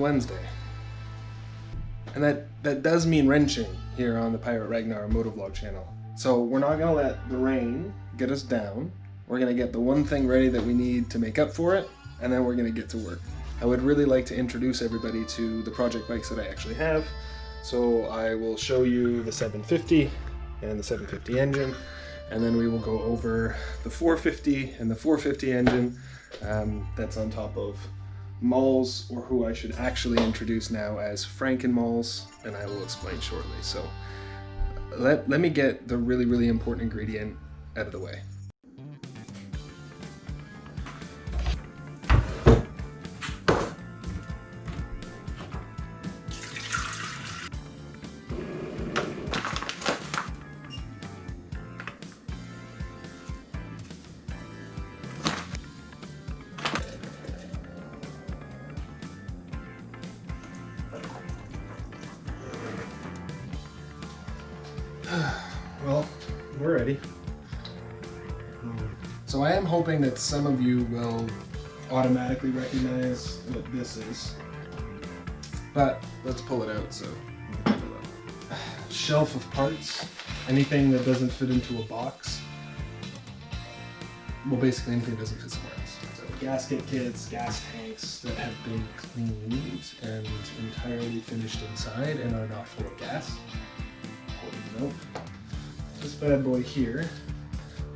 Wednesday. And that does mean wrenching here on the Pirate Ragnar MotoVlog channel. So we're not gonna let the rain get us down. We're gonna get the one thing ready that we need to make up for it, and then we're gonna get to work. I would really like to introduce everybody to the project bikes that I actually have. So I will show you the 750 and the 750 engine, and then we will go over the 450 and the 450 engine that's on top of Malls, or who I should actually introduce now as Franken-Malls, and I will explain shortly. So let me get the really important ingredient out of the way. Well, we're ready. So I am hoping that some of you will automatically recognize what this is, but let's pull it out. So shelf of parts, anything that doesn't fit into a box. Well, basically anything that doesn't fit somewhere else. So gasket kits, gas tanks that have been cleaned and entirely finished inside and are not full of gas. Nope. This bad boy here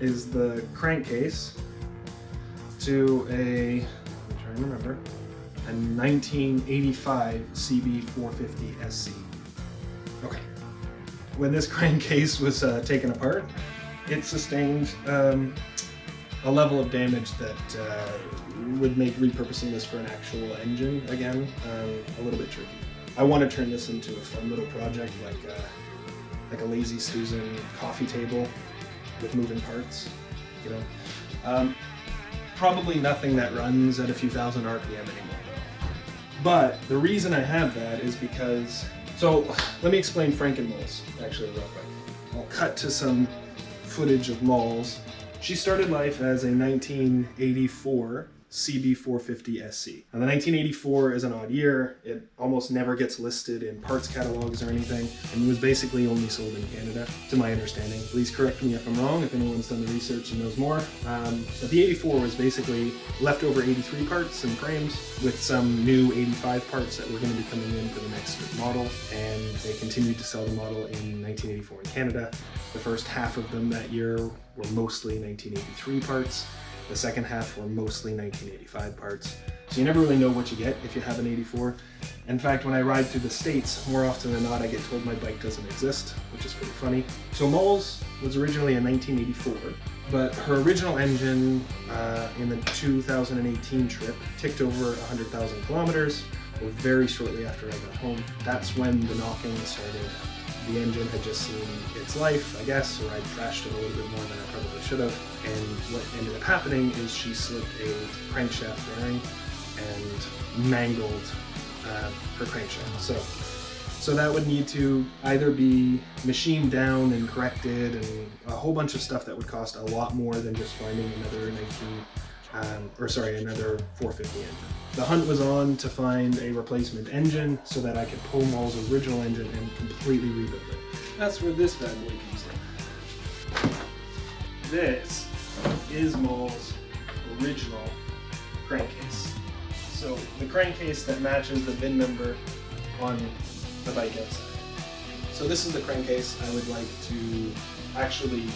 is the crankcase to a, I'm trying to remember, a 1985 CB450 SC. Okay. When this crankcase was taken apart, it sustained a level of damage that would make repurposing this for an actual engine again a little bit tricky. I want to turn this into a fun little project like a lazy Susan coffee table with moving parts, you know. Probably nothing that runs at a few thousand RPM anymore. But the reason I have that is because, so let me explain Franken-Malls actually real quick. I'll cut to some footage of Malls. She started life as a 1984 CB450 SC. Now the 1984 is an odd year. It almost never gets listed in parts catalogs or anything, and was basically only sold in Canada, to my understanding. Please correct me if I'm wrong, if anyone's done the research and knows more. But the 84 was basically leftover 83 parts and frames with some new 85 parts that were going to be coming in for the next model, and they continued to sell the model in 1984 in Canada. The first half of them that year were mostly 1983 parts. The second half were mostly 1985 parts. So you never really know what you get if you have an 84. In fact, when I ride through the States, more often than not, I get told my bike doesn't exist, which is pretty funny. So Malls was originally a 1984, but her original engine in the 2018 trip ticked over 100,000 kilometers, or very shortly after I got home. That's when the knocking started. The engine had just seen its life, I guess, or I trashed it a little bit more than I probably should have. And what ended up happening is she slipped a crankshaft bearing and mangled her crankshaft. So that would need to either be machined down and corrected, and a whole bunch of stuff that would cost a lot more than just finding another another 450 engine. The hunt was on to find a replacement engine so that I could pull Malls' original engine and completely rebuild it. That's where this bad boy comes in. This is Malls' original crankcase. So the crankcase that matches the VIN number on the bike outside. So this is the crankcase I would like to actually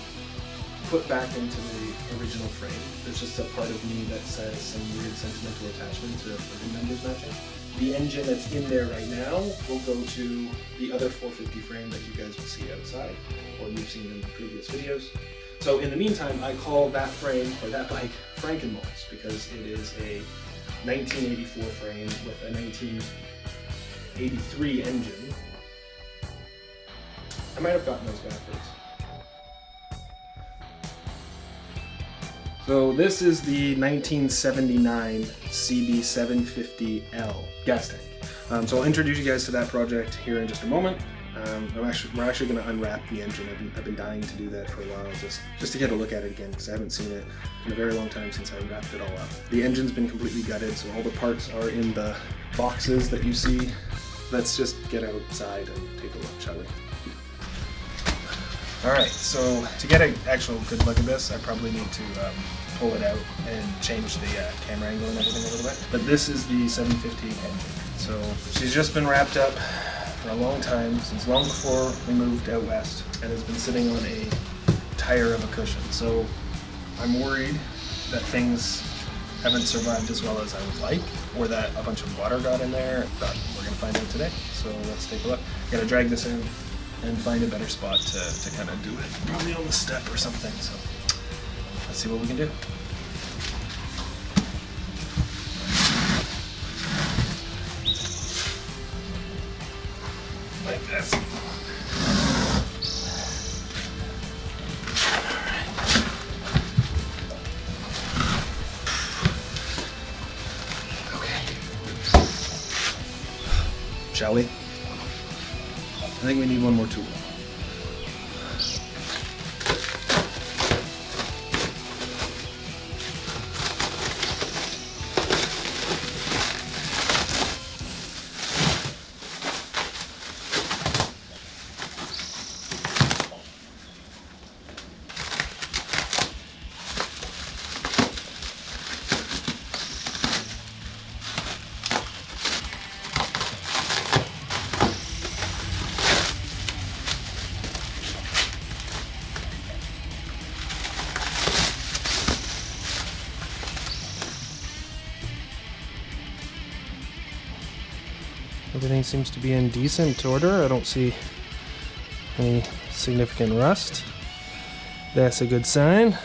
put back into the original frame. There's just a part of me that says some weird sentimental attachment to the VIN numbers matching. The engine that's in there right now will go to the other 450 frame that you guys will see outside, or you've seen in the previous videos. So in the meantime, I call that frame, or that bike, Franken-Malls, because it is a 1984 frame with a 1983 engine. I might have gotten those backwards. So this is the 1979 CB750L gas tank. So I'll introduce you guys to that project here in just a moment. We're actually going to unwrap the engine. I've been dying to do that for a while, just to get a look at it again, because I haven't seen it in a very long time since I wrapped it all up. The engine's been completely gutted, so all the parts are in the boxes that you see. Let's just get outside and take a look, shall we? Alright, so to get an actual good look at this, I probably need to pull it out and change the camera angle and everything a little bit. But this is the 750 engine. So she's just been wrapped up for a long time, since long before we moved out west, and has been sitting on a tire of a cushion. So I'm worried that things haven't survived as well as I would like, or that a bunch of water got in there, but we're gonna find out today. So let's take a look. Gotta drag this in and find a better spot to kind of do it. Probably on the step or something, so let's see what we can do. Like this. Okay. Shall we? I think we need one more tool. Everything seems to be in decent order. I don't see any significant rust. That's a good sign.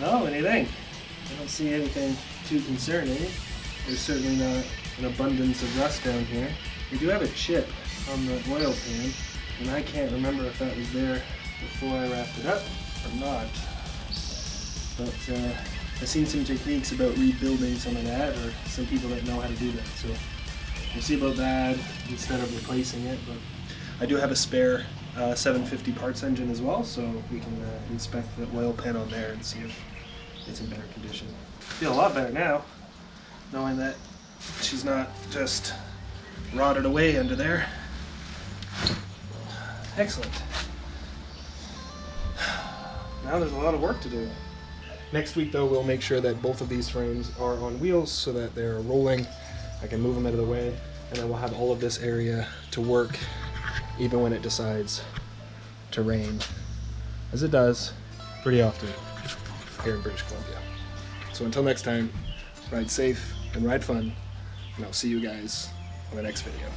Well, what do you think? I don't see anything too concerning. There's certainly not an abundance of rust down here. We do have a chip on the oil pan, and I can't remember if that was there before I wrapped it up or not. But I've seen some techniques about rebuilding some of that, or some people that know how to do that. So we'll see about that instead of replacing it. But I do have a spare 750 parts engine as well, so we can inspect the oil pan on there and see if it's in better condition. I feel a lot better now, knowing that she's not just rotted away under there. Excellent. Now there's a lot of work to do. Next week though, we'll make sure that both of these frames are on wheels so that they're rolling. I can move them out of the way, and then we'll have all of this area to work even when it decides to rain, as it does pretty often here in British Columbia. So until next time, ride safe and ride fun, and I'll see you guys on the next video.